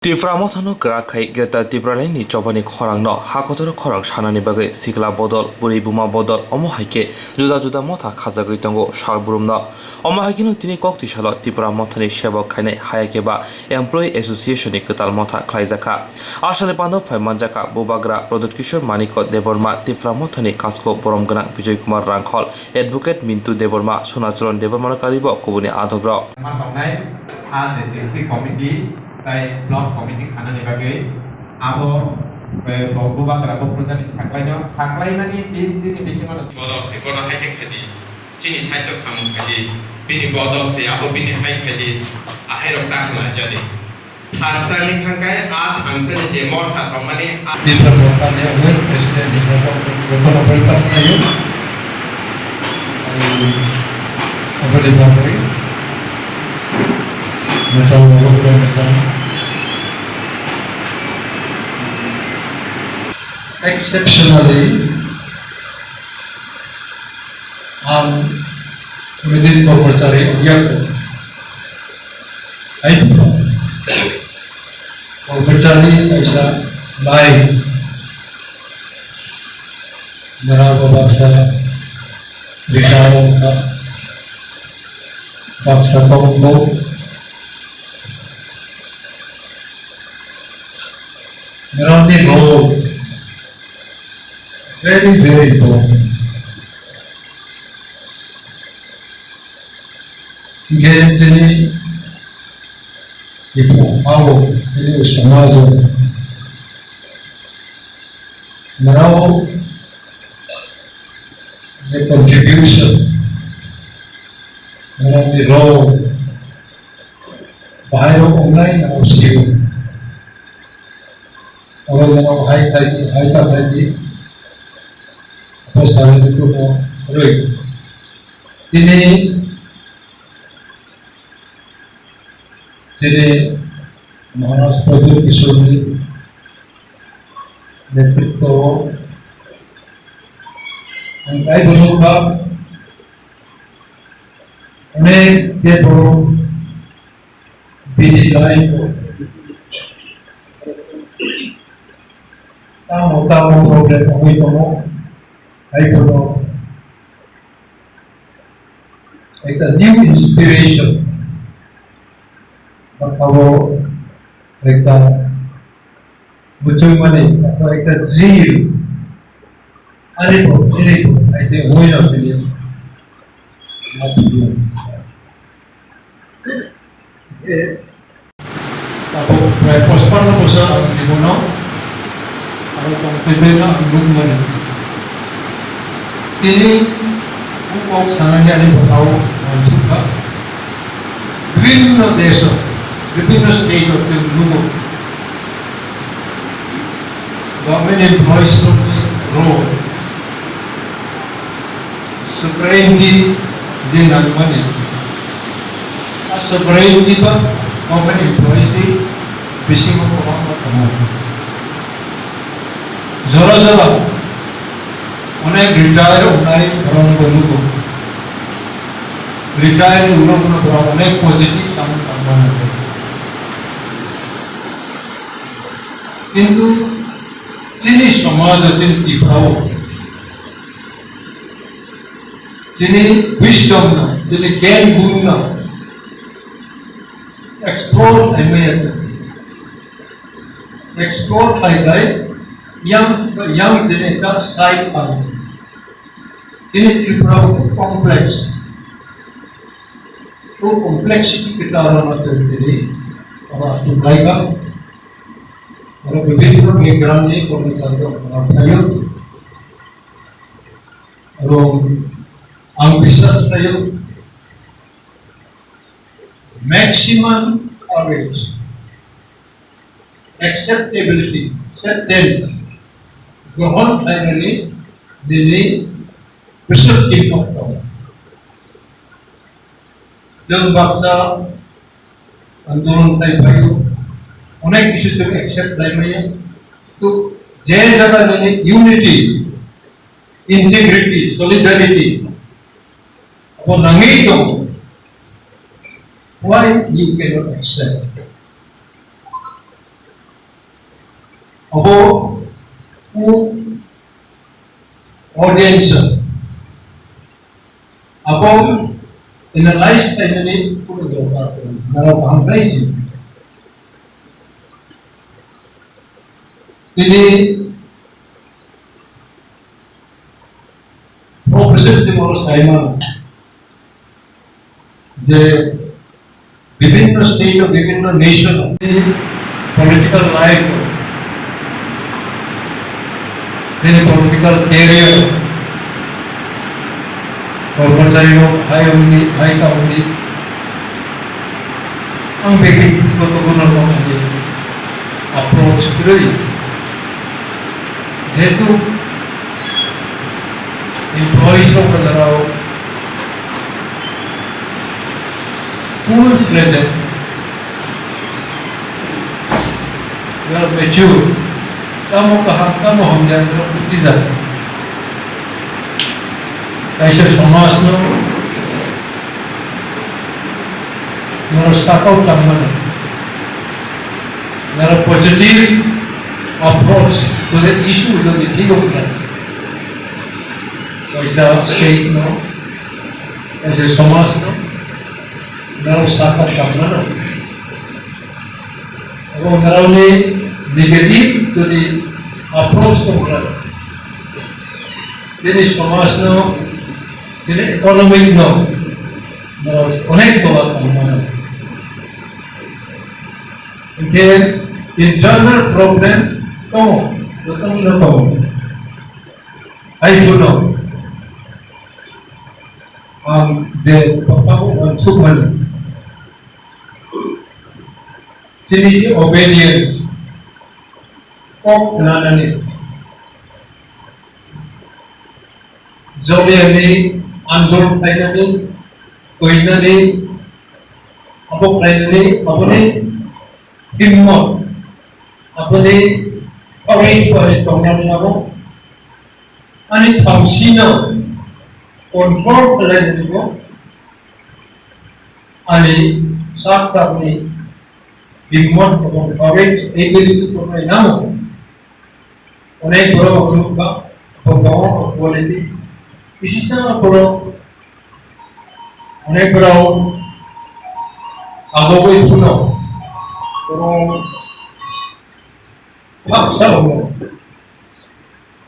Tipra Mothano Krakai get the Tipralini Jobani Korangno, Hakoto Korang Shanani Bagay, Sikla Bodol, Buribuma Bodol, Omohike, Juda Motha Kazagitongo, Shalburumno, Omahakino Tini Koktishala, Tipra Mothani Shebo Kane, Hayakeba, Employee Association Ikutal Motha Klaizaka, Ashalipano Manjaka, Bubagra, Production Maniko, Deborma, Tipra Mothani Kasko, Boromgana, Vijay Kumar Rankhol, Advocate Mintu Deborma, Sunachron Deborma Karibo, Kubuni Adobro. As a district committee, by block committee खानानि बागै आबो बगुबाग्रा बफुरजानि साख्लायनानै 20 दिननि बेसिमाव बदल से बना hi tech खादि चिनि cyto सामु खादि बिनि बदल से आबो बिनि हाइ खादि आहायरक दाखला जादि आनसारनि थांगाय आज आनसारनि जे मथा थामाने Tipra Mothane wen president ni Motha bekono welcome ayo abali bagai Motha welcome exceptionally within corporate area corporate ऐसा लाइव मेरा बक्सा रिटायर का बक्सा को मेरा ने role very important Gently ipo ao ini samazo now the contribution now the role bahaya online atau siu orang yang high tadi atau saling itu mau roy ini Maharashtra प्रदेश किशोरी नेतृत्व काय बोलू का अनेक जे बड़ो बिजी लाइफ काम होता हो प्रॉब्लम हुई तो आई तो एक new inspiration kalau mereka berjumpa ni, mereka zero, ada pun, ada orang yang beli, Kalau pospan lah besar, di mana, kalau kompeten lah, belum mana. Ini, untuk sananya ni bertahu, juga, বিভিন্ন দেশত বিভিন্ন স্টেটত Khumulwngo government employees role sovereignty je nalmane sovereignty ba government employees di beshi mo komang tamo jora onek retire unai Khumulwngo retire ulang onek positif kamu tambahan কিন্তু যিনি সমাজത്തിൽ তীব্রাও যিনি wisdom না যিনি জ্ঞান গুণ না explore খাইলাই young যিনি একটা সাইড পান যিনি তীব্রাও কমপ্লেক্স वो कॉम्प्लेक्सिटी के कारण তিনি और चुनाईका और विभिन्न बैकग्राउंड ने कर्मचारी अपनायो और ambitious tayo maximum courage acceptability acceptance ग्रहण finally दिने विश्व की मौका जब बक्सा आंदोलन टाइप भाइयों उन्हें किसी तरह एक्सेप्ट नहीं मिले तो जय जगह ने यूनिटी इंटीग्रिटी सॉलिडरिटी अब नहीं तो why you cannot accept abo u audience abo analyze tayo puro dokar ko na paham guys ini professor de moros tayo যে বিভিন্ন স্টেট ও বিভিন্ন nation political life political career কর্মচারী হাই কাউন্টি ang ব্যক্তিগত কোনো রকমের অ্যাপ্রোচ করি যেহেতু employees দ্বারাও full present, you are mature. Kamu kaham kamu hamdan lo kutiza. Kaisa samas no, nara sakau tamana. Nara positive approach to the issue of the thing of life. Kaisa state no, kaisa samas no. Naraw sakat kamana. Ako naraw ni negative to the approach to God. Then is commerce no, then economic no. Naraw onek toga kamana. Then internal problem to, tutong na to. I do know. The papa ko super. তিনি obedience kok kenanani zoliani andol painani koinani apok painani apuni himmot apuni courage pari tongnani namo ani thamsina control painani ko ani sak-sakni himmot এবং courage ability করতে নাও অনেক বড় group বা বড় quality ইসিসা বড় অনেক বড় আগোই শুনো এবং ভাবসা হলো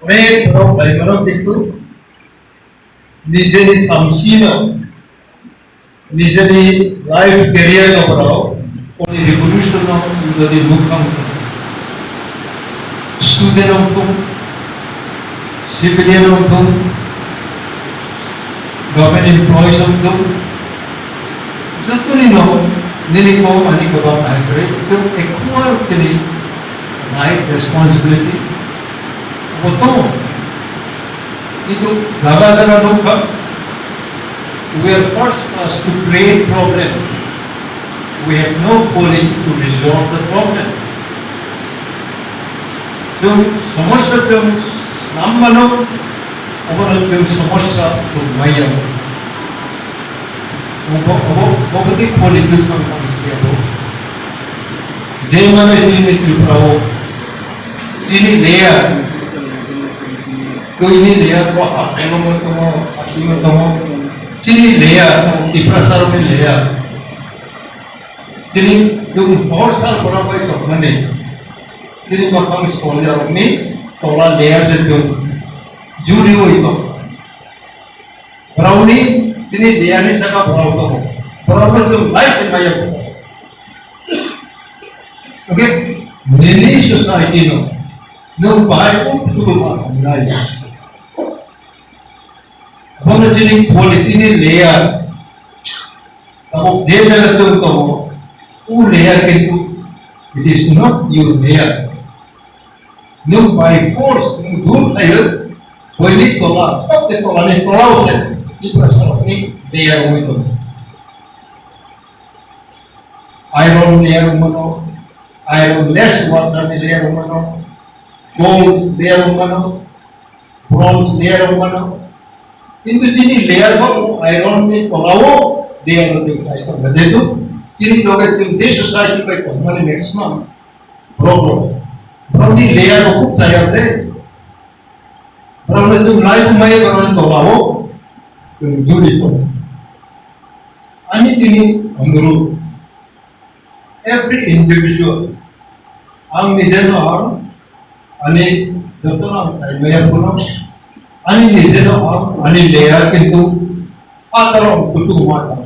অনেক বড় বাইমানো কিন্তু নিজের থামসিনা নিজের লাইফ ক্যারিয়ার করাও Oni revolution dari mukam student untuk civilian untuk government employees untuk jatuh no nini ko ani ko ba ai kare to equal kini right responsibility boto itu jaga nukam we are first class to create problem. We have no quality to resolve the problem. जो समस्या जो नाम मानो और जो समस्या तो माया वो बहुत ही क्वालिटी का काम किया हो जे मानो इन्हीं त्रिपुराओ इन्हीं लेयर तो इन्हीं लेयर को आत्मा में तो आत्मा तो इन्हीं लेयर टिप्रा सारों में layer Jadi yung power star berapa itu mana? Jadi makam sekolah ini tola layer itu juri itu. Browni ini dia ni sangat brown tu. Brown tu nice ni maya. Okay, ini society no, no bahaya pun cukup macam nice. Mana jadi quality ni layer. Tapi je jaga tu layer itu it is not your layer. No by force, no jur ayo, boleh tolak, tapi tolak ni tolak usah. Ini perasaan ni layer itu. Iron layer mana, iron less water layer mana, gold layer mana, bronze layer mana. Itu jadi layer mana iron ni tolak layer itu kita berada itu. Jadi लोग एक देश society का इतना maximum problem. From the layer leya ko खूप sayap deh. Berarti tu life mai berarti tu lawo juli tu. Ani tini anguru every individual ang nijeno ang ani jotona maya puno ani nijeno ang ani leya kintu ataro kutu mata